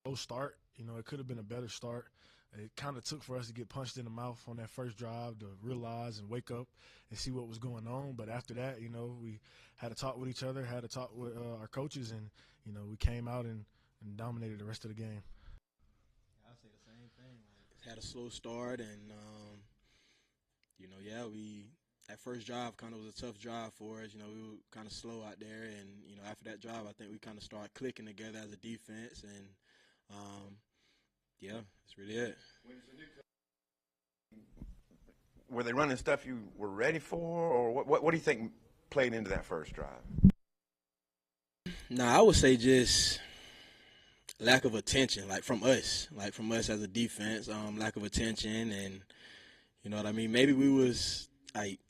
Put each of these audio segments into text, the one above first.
Slow start. It could have been a better start. It kind of took for us to get punched in the mouth on that first drive to realize and wake up and see what was going on. But after that, we had to talk with each other, had to talk with our coaches, and we came out and dominated the rest of the game. I'll say the same thing. Like, had a slow start, and yeah, we that first drive kind of was a tough drive for us. We were kind of slow out there, and after that drive, I think we kind of started clicking together as a defense, and yeah, that's really it. Were they running stuff you were ready for, or what do you think played into that first drive? Nah, I would say just lack of attention, like from us as a defense, lack of attention, and you know what I mean. Maybe we was like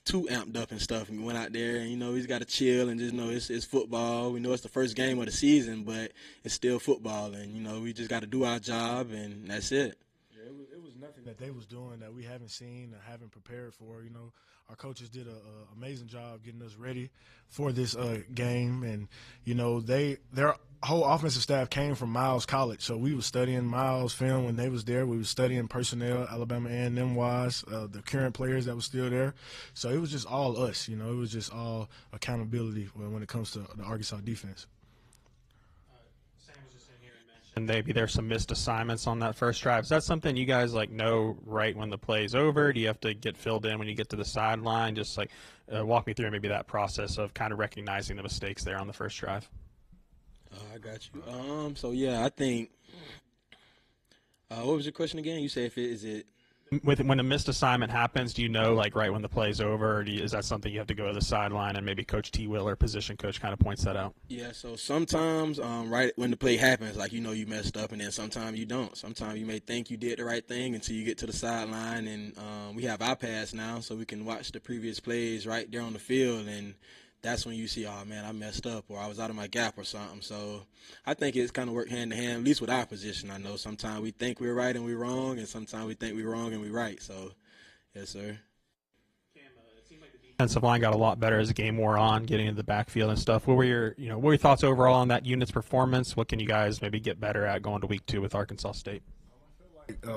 too amped up and stuff, and we went out there and we just got to chill and just know it's football. We know it's the first game of the season, but it's still football, and we just got to do our job, and that's it. Yeah, it was nothing that they was doing that we haven't seen or haven't prepared for. Our coaches did an amazing job getting us ready for this game, and their whole offensive staff came from Miles College, so we were studying Miles film when they was there. We were studying personnel, Alabama A&M wise, the current players that were still there. So it was just all us. It was just all accountability when it comes to the Arkansas defense. And maybe there's some missed assignments on that first drive. Is that something you guys know right when the play's over? Do you have to get filled in when you get to the sideline? Just walk me through maybe that process of kind of recognizing the mistakes there on the first drive. I got you. So yeah, I think. What was your question again? You say is it when a missed assignment happens, do you know right when the play's over, or is that something you have to go to the sideline and maybe Coach T. Will or position coach kind of points that out? Yeah, so sometimes right when the play happens, you messed up, and then sometimes you don't. Sometimes you may think you did the right thing until you get to the sideline, and we have iPads now, so we can watch the previous plays right there on the field, and that's when you see, oh, man, I messed up, or I was out of my gap or something. So I think it's kind of work hand in hand, at least with our position. I know sometimes we think we're right and we're wrong, and sometimes we think we're wrong and we're right. So, yes, sir. It seemed like the defensive line got a lot better as the game wore on, getting into the backfield and stuff. What were your thoughts overall on that unit's performance? What can you guys maybe get better at going to week 2 with Arkansas State?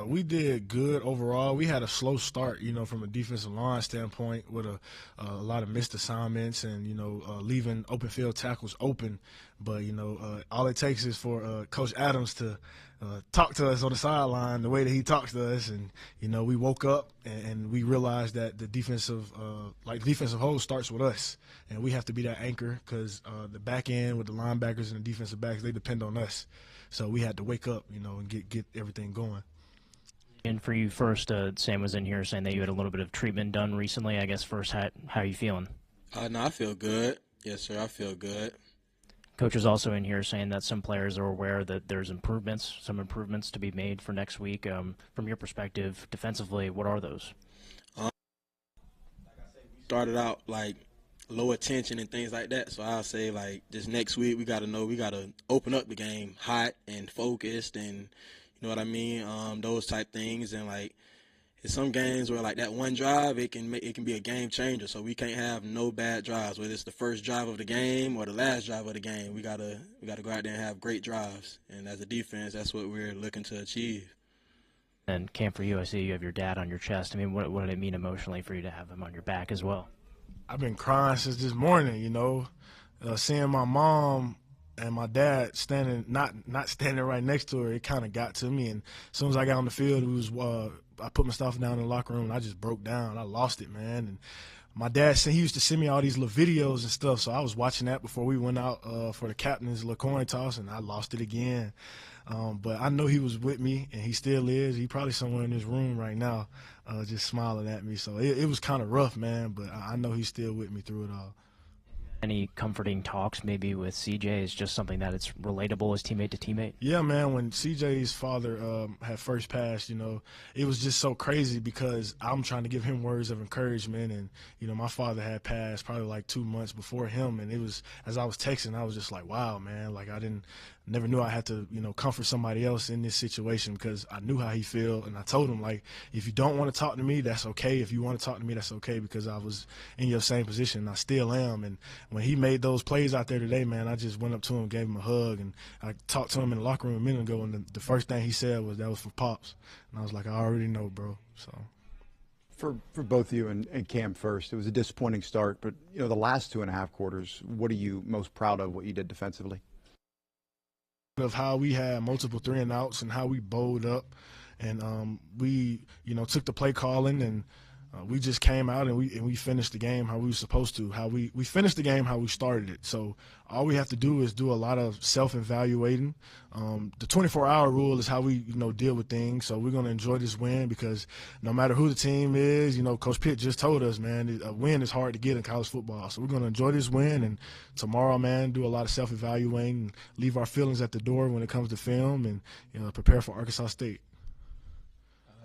We did good overall. We had a slow start, from a defensive line standpoint with a lot of missed assignments and, leaving open field tackles open. But, all it takes is for Coach Adams to talk to us on the sideline the way that he talks to us. And, we woke up and we realized that the defensive hold starts with us. And we have to be that anchor because the back end with the linebackers and the defensive backs, they depend on us. So we had to wake up, and get everything going. And for you first, Sam was in here saying that you had a little bit of treatment done recently. I guess first, how are you feeling? No, I feel good. Yes, sir, I feel good. Coach is also in here saying that some players are aware that there's some improvements to be made for next week. From your perspective, defensively, what are those? Like I said, we started out low attention and things like that. So I'll say this next week we got to open up the game hot and focused and you know what I mean, those type things. And it's some games where that one drive it can be a game changer. So we can't have no bad drives, whether it's the first drive of the game or the last drive of the game. We gotta go out there and have great drives. And as a defense, that's what we're looking to achieve. And Cam, for you, I see you have your dad on your chest. I mean, what did it mean emotionally for you to have him on your back as well? I've been crying since this morning, seeing my mom and my dad standing, not standing right next to her, it kind of got to me. And as soon as I got on the field, I put my stuff down in the locker room, and I just broke down. I lost it, man. And my dad said he used to send me all these little videos and stuff, so I was watching that before we went out for the captain's little coin toss, and I lost it again. But I know he was with me, and he still is. He probably somewhere in this room right now just smiling at me. So it was kind of rough, man, but I know he's still with me through it all. Any comforting talks maybe with CJ? Is just something that it's relatable as teammate to teammate? Yeah, man, when CJ's father had first passed, it was just so crazy because I'm trying to give him words of encouragement. And, my father had passed probably 2 months before him. And it was, as I was texting, I was just like, wow, man, never knew I had to, comfort somebody else in this situation because I knew how he felt. And I told him, if you don't want to talk to me, that's okay. If you want to talk to me, that's okay, because I was in your same position. I still am. And when he made those plays out there today, man, I just went up to him, gave him a hug, and I talked to him in the locker room a minute ago, and the first thing he said was that was for Pops. And I was like, I already know, bro. So. For both you and Cam first, it was a disappointing start, but the last 2.5 quarters, what are you most proud of what you did defensively? Of how we had multiple 3-and-outs and how we bowled up, and we took the play calling, and we just came out and we finished the game how we were supposed to. How we finished the game how we started it. So all we have to do is do a lot of self-evaluating. The 24-hour rule is how we deal with things. So we're gonna enjoy this win because no matter who the team is, Coach Pitt just told us, man, a win is hard to get in college football. So we're gonna enjoy this win, and tomorrow, man, do a lot of self-evaluating, and leave our feelings at the door when it comes to film, and prepare for Arkansas State.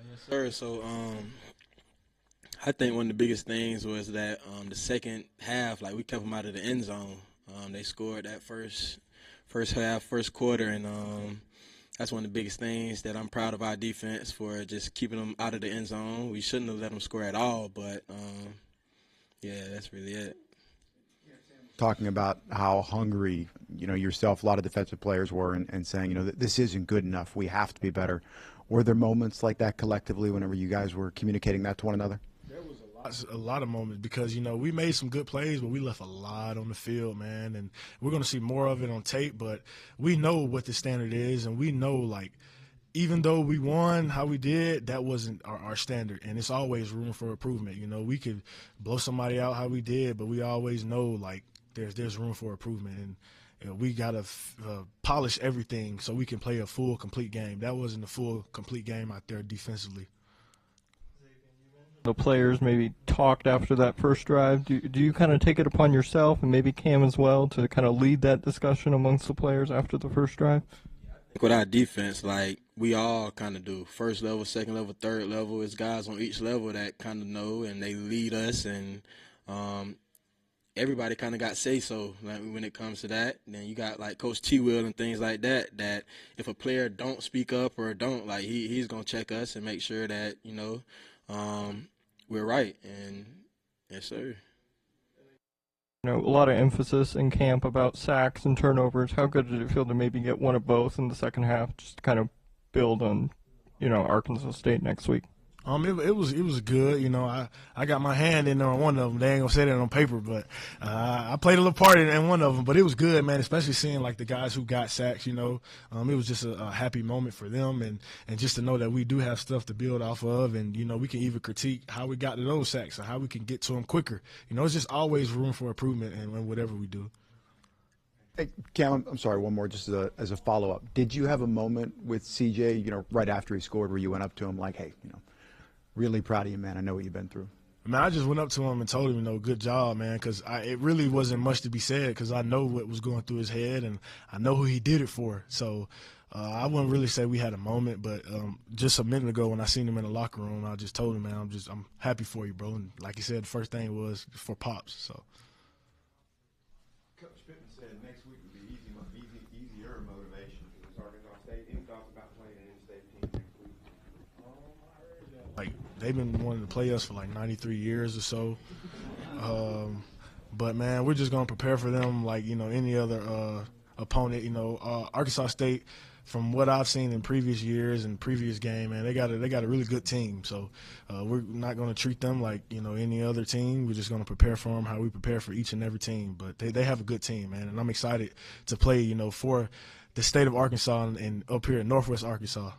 Yes, sir. So I think one of the biggest things was that the second half, like we kept them out of the end zone. They scored that first half, first quarter, and that's one of the biggest things that I'm proud of our defense for, just keeping them out of the end zone. We shouldn't have let them score at all, but yeah, that's really it. Talking about how hungry, yourself, a lot of defensive players were, and saying, that this isn't good enough. We have to be better. Were there moments like that collectively whenever you guys were communicating that to one another? There was a lot of moments because, we made some good plays, but we left a lot on the field, man. And we're going to see more of it on tape, but we know what the standard is, and we know, like, even though we won how we did, that wasn't our standard, and it's always room for improvement. We could blow somebody out how we did, but we always know, like, there's room for improvement, and we got to polish everything so we can play a full, complete game. That wasn't a full, complete game out there defensively. The players maybe talked after that first drive. Do you kind of take it upon yourself, and maybe Cam as well, to kind of lead that discussion amongst the players after the first drive? With our defense, like, we all kind of do. First level, second level, third level. It's guys on each level that kind of know, and they lead us, and everybody kind of got say-so, like, when it comes to that. And then you got, like, Coach T-Will and things like that, that if a player don't speak up or don't, like, he's going to check us and make sure that, we're right. And yes, sir. A lot of emphasis in camp about sacks and turnovers. How good did it feel to maybe get one of both in the second half, just to kind of build on, Arkansas State next week? It was good. I got my hand in there on one of them. They ain't gonna say that on paper, but I played a little part in one of them. But it was good, man. Especially seeing, like, the guys who got sacks. It was just a happy moment for them, and just to know that we do have stuff to build off of, and we can even critique how we got to those sacks and how we can get to them quicker. It's just always room for improvement in whatever we do. Hey, Cam, I'm sorry, one more just as a follow-up. Did you have a moment with CJ, right after he scored, where you went up to him like, hey, really proud of you, man. I know what you've been through. Man, I just went up to him and told him, good job, man, because it really wasn't much to be said because I know what was going through his head and I know who he did it for. So I wouldn't really say we had a moment, but just a minute ago when I seen him in the locker room, I just told him, man, I'm happy for you, bro. And like he said, the first thing was for Pops. So. Coach Pittman said next week would be easier motivation because Arkansas State. He talked about playing an in-state team next week. Like, they've been wanting to play us for like 93 years or so. But, man, we're just going to prepare for them like, any other opponent. Arkansas State, from what I've seen in previous years and previous game, man, they got a really good team. So we're not going to treat them like, any other team. We're just going to prepare for them how we prepare for each and every team. But they have a good team, man, and I'm excited to play, for the state of Arkansas and up here in Northwest Arkansas.